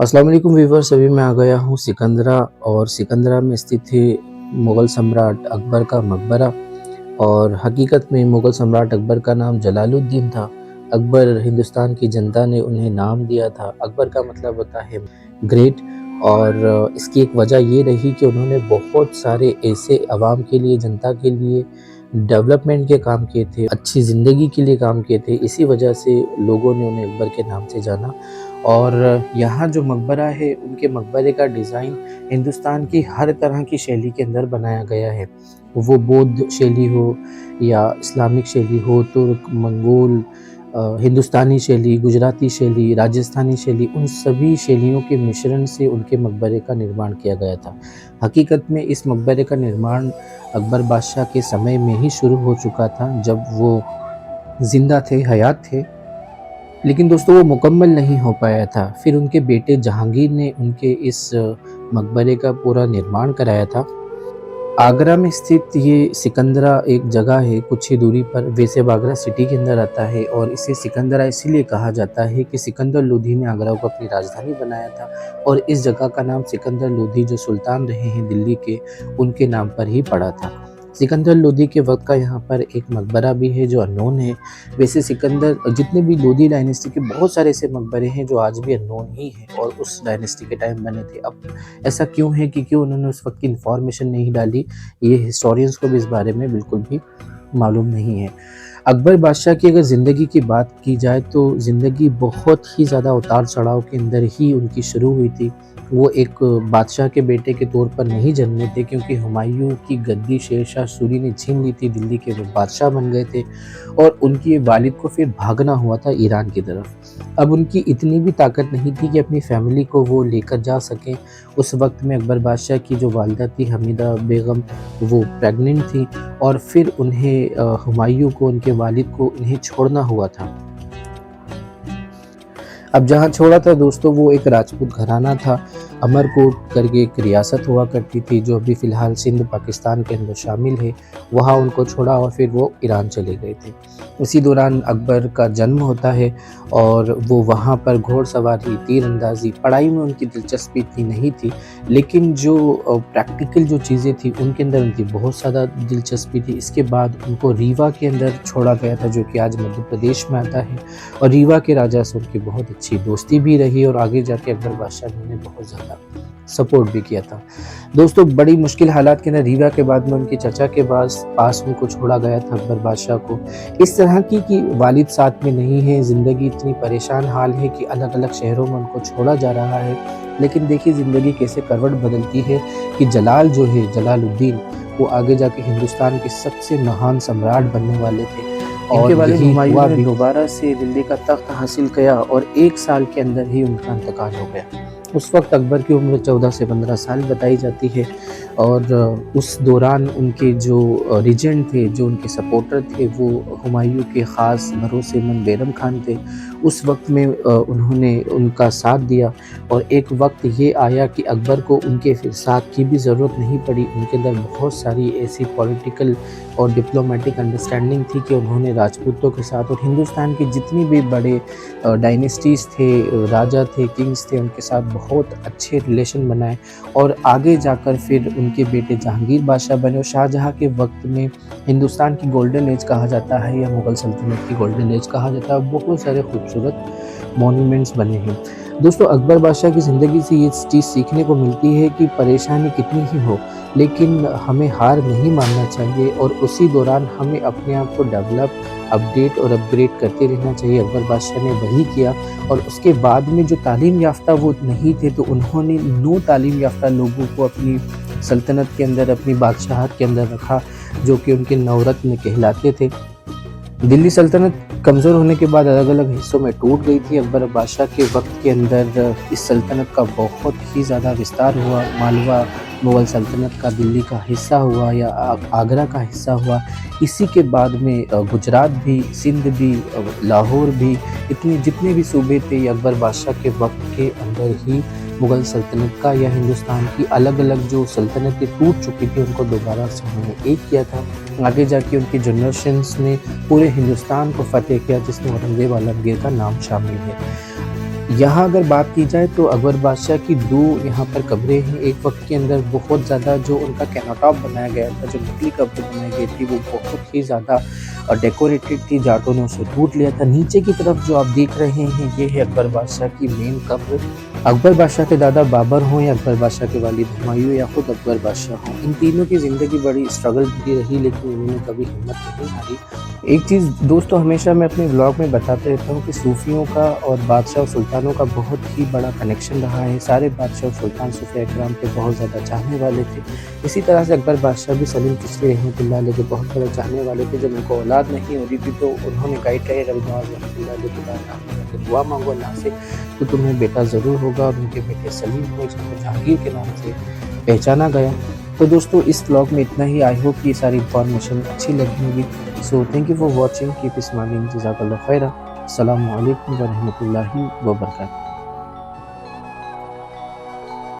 अस्सलाम वालेकुम व्यूअर्स। अभी मैं आ गया हूँ सिकंदरा और सिकंदरा में स्थित है मुग़ल सम्राट अकबर का मकबरा। और हकीकत में मुग़ल सम्राट अकबर का नाम जलालुद्दीन था। अकबर हिंदुस्तान की जनता ने उन्हें नाम दिया था। अकबर का मतलब होता है ग्रेट। और इसकी एक वजह ये रही कि उन्होंने बहुत सारे ऐसे अवाम के लिए, जनता के लिए डेवलपमेंट के काम किए थे, अच्छी ज़िंदगी के लिए काम किए थे। इसी वजह से लोगों ने उन्हें अकबर के नाम से जाना। और यहाँ जो मकबरा है, उनके मकबरे का डिज़ाइन हिंदुस्तान की हर तरह की शैली के अंदर बनाया गया है। वो बौद्ध शैली हो या इस्लामिक शैली हो, तुर्क, मंगोल, हिंदुस्तानी शैली, गुजराती शैली, राजस्थानी शैली, उन सभी शैलियों के मिश्रण से उनके मकबरे का निर्माण किया गया था। हकीकत में इस मकबरे का निर्माण अकबर बादशाह के समय में ही शुरू हो चुका था, जब वो ज़िंदा थे, हयात थे। लेकिन दोस्तों वो मुकम्मल नहीं हो पाया था। फिर उनके बेटे जहांगीर ने उनके इस मकबरे का पूरा निर्माण कराया था। आगरा में स्थित ये सिकंदरा एक जगह है कुछ ही दूरी पर। वैसे अब आगरा सिटी के अंदर आता है और इसे सिकंदरा इसीलिए कहा जाता है कि सिकंदर लोधी ने आगरा को अपनी राजधानी बनाया था। और इस जगह का नाम सिकंदर लोधी, जो सुल्तान रहे हैं दिल्ली के, उनके नाम पर ही पड़ा था। सिकंदर लोधी के वक्त का यहाँ पर एक मकबरा भी है जो अननोन है। वैसे सिकंदर, जितने भी लोधी डायनेस्टी के बहुत सारे ऐसे मकबरे हैं जो आज भी अननोन ही हैं और उस डायनेस्टी के टाइम बने थे। अब ऐसा क्यों है कि क्यों उन्होंने उस वक्त की इन्फॉर्मेशन नहीं डाली, ये हिस्टोरियंस को भी इस बारे में बिल्कुल भी मालूम नहीं है। अकबर बादशाह की अगर ज़िंदगी की बात की जाए तो ज़िंदगी बहुत ही ज़्यादा उतार चढ़ाव के अंदर ही उनकी शुरू हुई थी। वो एक बादशाह के बेटे के तौर पर नहीं जन्मे थे, क्योंकि हुमायूं की गद्दी शेरशाह सूरी ने छीन ली थी दिल्ली के, वो बादशाह बन गए थे और उनके वालिद को फिर भागना हुआ था ईरान की तरफ। अब उनकी इतनी भी ताकत नहीं थी कि अपनी फैमिली को वो लेकर जा सकें। उस वक्त में अकबर बादशाह की जो वालिदा थी हमीदा बेगम, वो प्रेग्नेंट थी और फिर उन्हें हुमायूं को, उनके वालिद को उन्हें छोड़ना हुआ था। अब जहाँ छोड़ा था दोस्तों, वो एक राजपूत घराना था। अमरकोट करके एक रियासत हुआ करती थी जो अभी फ़िलहाल सिंध पाकिस्तान के अंदर शामिल है। वहाँ उनको छोड़ा और फिर वो ईरान चले गए थे। उसी दौरान अकबर का जन्म होता है और वो वहाँ पर घोड़सवारी, तीरंदाज़ी, पढ़ाई में उनकी दिलचस्पी इतनी नहीं थी। लेकिन जो प्रैक्टिकल जो चीज़ें थी उनके अंदर उनकी बहुत ज़्यादा दिलचस्पी थी। इसके बाद उनको रीवा के अंदर छोड़ा गया था, जो कि आज मध्य प्रदेश में आता है। और रीवा के राजा से उनकी बहुत अच्छी दोस्ती भी रही और आगे जाके अकबर बादशाह ने उन्हें बहुत ज़्यादा सपोर्ट भी किया था। दोस्तों बड़ी मुश्किल हालात के अंदर रीवा के बाद में उनके चाचा के पास उनको छोड़ा गया था अकबर बादशाह को। इस तरह की कि वालिद साथ में नहीं है, ज़िंदगी इतनी परेशान हाल है कि अलग-अलग शहरों में उनको छोड़ा जा रहा है। लेकिन देखिए ज़िंदगी कैसे करवट बदलती है कि जलाल जो है, जलालुद्दीन, वो आगे जाके हिंदुस्तान के सबसे महान सम्राट बनने वाले थे। और इनके वालिद हुमायूं ने दोबारा से दिल्ली का तख्त हासिल किया और 1 साल के अंदर ही उनका इंतकाल हो गया। उस वक्त अकबर की उम्र 14 से 15 साल बताई जाती है और उस दौरान उनके जो रीजेंट थे, जो उनके सपोर्टर थे, वो हुमायूं के ख़ास भरोसेमंद बैरम खान थे। उस वक्त में उन्होंने उनका साथ दिया और एक वक्त ये आया कि अकबर को उनके फिर साथ की भी ज़रूरत नहीं पड़ी। उनके अंदर बहुत सारी ऐसी पॉलिटिकल और डिप्लोमेटिक अंडरस्टैंडिंग थी कि उन्होंने राजपूतों के साथ और हिंदुस्तान के जितने भी बड़े डायनेस्टीज़ थे, राजा थे, किंग्स थे, उनके साथ बहुत अच्छे रिलेशन बनाए। और आगे जाकर फिर उनके बेटे जहांगीर बादशाह बने और शाहजहाँ के वक्त में हिंदुस्तान की गोल्डन एज कहा जाता है या मुग़ल सल्तनत की गोल्डन एज कहा जाता है। बहुत सारे खूबसूरत मॉन्यूमेंट्स बने हैं। दोस्तों अकबर बादशाह की ज़िंदगी से ये चीज़ सीखने को मिलती है कि परेशानी कितनी ही हो, लेकिन हमें हार नहीं मानना चाहिए और उसी दौरान हमें अपने आप को डेवलप, अपडेट और अपग्रेड करते रहना चाहिए। अकबर बादशाह ने वही किया और उसके बाद में जो तालीम याफ्ता वो नहीं थे, तो उन्होंने 9 तालीम याफ्ता लोगों को अपनी सल्तनत के अंदर, अपनी बादशाहत के अंदर रखा, जो कि उनके नवरत्न कहलाते थे। दिल्ली सल्तनत कमज़ोर होने के बाद अलग-अलग हिस्सों में टूट गई थी। अकबर बादशाह के वक्त के अंदर इस सल्तनत का बहुत ही ज़्यादा विस्तार हुआ। मालवा मुग़ल सल्तनत का दिल्ली का हिस्सा हुआ या आगरा का हिस्सा हुआ। इसी के बाद में गुजरात भी, सिंध भी, लाहौर भी, इतने जितने भी सूबे थे, ये अकबर बादशाह के वक्त के अंदर ही मुग़ल सल्तनत का या हिंदुस्तान की अलग-अलग जो सल्तनतें टूट चुकी थी, उनको दोबारा से उन्होंने एक किया था। आगे जाके उनकी जनरेशन्स ने पूरे हिंदुस्तान को फ़तेह किया, जिसमें औरंगज़ेब आलमगीर का नाम शामिल है। यहाँ अगर बात की जाए तो अकबर बादशाह की 2 यहाँ पर कब्रें हैं। एक वक़्त के अंदर बहुत ज़्यादा जो उनका कैनोटॉप बनाया गया था, जो नकली कब्र बनाई गई थी, वो बहुत ही ज़्यादा डेकोरेटेड थी, जाटों ने उसे लूट लिया था। नीचे की तरफ जो आप देख रहे हैं, ये है अकबर बादशाह की मेन कब्र। अकबर बादशाह के दादा बाबर हों या अकबर बादशाह के वालिद हुमायूँ या खुद अकबर बादशाह हों, इन तीनों की ज़िंदगी बड़ी स्ट्रगल भरी रही, लेकिन इन्होंने कभी हिम्मत नहीं हारी। एक चीज़ दोस्तों हमेशा मैं अपने व्लॉग में बताते रहता हूँ कि सूफ़ियों का और बादशाह और सुल्तानों का बहुत ही बड़ा कनेक्शन रहा है। सारे बादशाह और सुल्तान सूफ़िया इकराम के बहुत ज़्यादा चाहने वाले थे। इसी तरह से अकबर बादशाह भी सलीम चिश्ती रहमतुल्लाह अलैह के बहुत बड़े चाहने वाले थे। जब उनको औलाद नहीं हो रही थी तो उन्होंने गाइड किया रबी नवाज़ रहमतुल्लाह अलैह के बाद दुआ मांगो अल्लाह से तो तुम्हें बेटा ज़रूर होगा और उनके बेटे सलीम हुए जिनको जहांगीर के नाम से पहचाना गया। तो दोस्तों इस व्लॉग में इतना ही। आई होप ये सारी इन्फॉर्मेशन अच्छी लगी होगी। So thank you for watching, keep smiling, जज़ाकल्लाह खैरा। अस्सलामु अलैकुम व रहमतुल्लाहि व बरकातहू।